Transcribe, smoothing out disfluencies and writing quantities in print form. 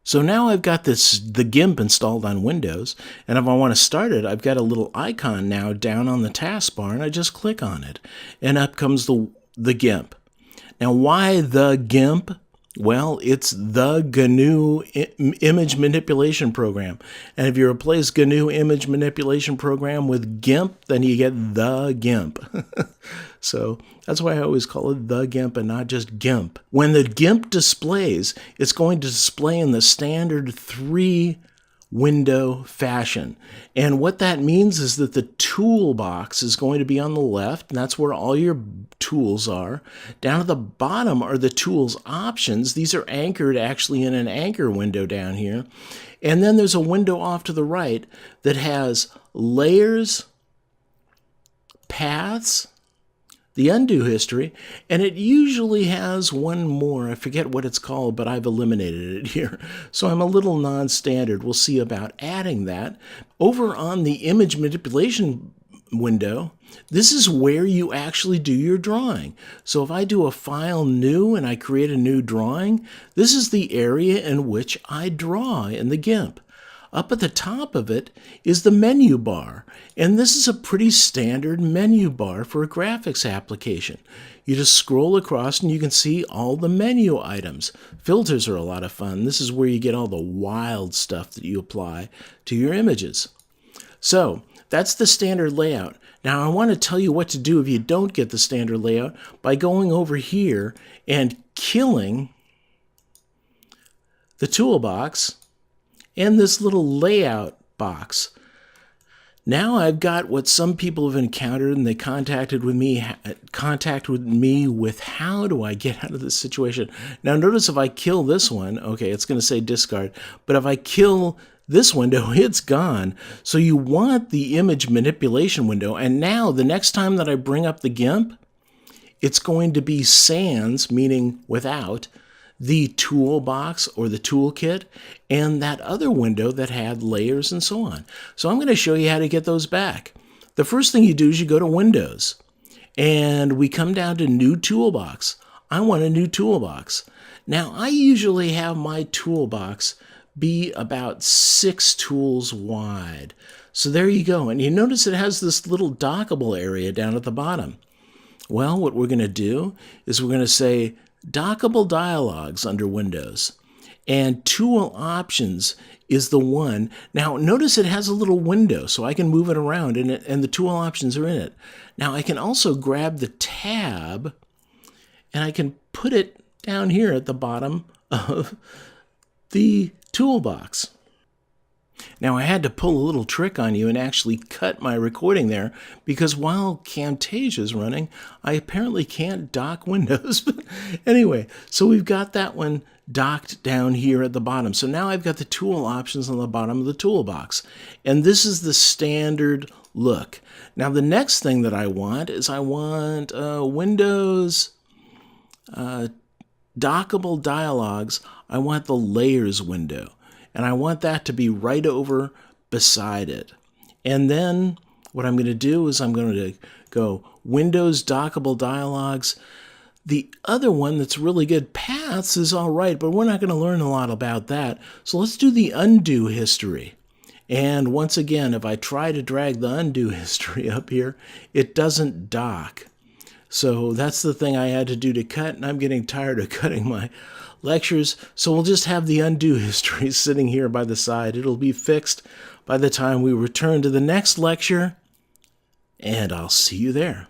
So now I've got the GIMP installed on Windows, and if I want to start it, I've got a little icon now down on the taskbar, and I just click on it, and up comes the GIMP. Now, why the GIMP? Well, it's the GNU image manipulation program. And if you replace GNU image manipulation program with GIMP, then you get the GIMP. So that's why I always call it the GIMP and not just GIMP. When the GIMP displays, it's going to display in the standard 3-window fashion. And what that means is that the toolbox is going to be on the left, and that's where all your tools are. Down at the bottom are the tools options. These are anchored actually in an anchor window down here. And then there's a window off to the right that has layers, paths, the undo history, and it usually has one more. I forget what it's called, but I've eliminated it here. So I'm a little non-standard. We'll see about adding that. Over on the image manipulation window, this is where you actually do your drawing. So if I do a file new and I create a new drawing, this is the area in which I draw in the GIMP. Up at the top of it is the menu bar, and this is a pretty standard menu bar for a graphics application. You just scroll across and you can see all the menu items. Filters are a lot of fun. This is where you get all the wild stuff that you apply to your images. So that's the standard layout. Now I want to tell you what to do if you don't get the standard layout by going over here and killing the toolbox and this little layout box. Now I've got what some people have encountered, and they contacted with me with how do I get out of this situation. Now notice if I kill this one, okay, it's going to say discard, but if I kill this window, it's gone. So you want the image manipulation window, and now the next time that I bring up the GIMP, it's going to be sans, meaning without, the toolbox or the toolkit, and that other window that had layers and so on. So I'm going to show you how to get those back. The first thing you do is you go to Windows, and we come down to New Toolbox. I want a new toolbox. Now, I usually have my toolbox be about 6 tools wide. So there you go. And you notice it has this little dockable area down at the bottom. Well, what we're going to do is we're going to say Dockable Dialogs under Windows, and Tool Options is the one. Now notice it has a little window, so I can move it around, and the tool options are in it. Now I can also grab the tab, and I can put it down here at the bottom of the toolbox. Now I had to pull a little trick on you and actually cut my recording there, because while Camtasia is running, I apparently can't dock Windows. But anyway, so we've got that one docked down here at the bottom. So now I've got the tool options on the bottom of the toolbox, and this is the standard look. Now the next thing that I want is Windows Dockable Dialogs. I want the layers window, and I want that to be right over beside it. And then what I'm going to do is I'm going to go Windows Dockable Dialogs. The other one that's really good, Paths, is all right, but we're not going to learn a lot about that. So let's do the undo history. And once again, if I try to drag the undo history up here, it doesn't dock. So that's the thing I had to do to cut, and I'm getting tired of cutting my lectures, so we'll just have the undo history sitting here by the side. It'll be fixed by the time we return to the next lecture, and I'll see you there.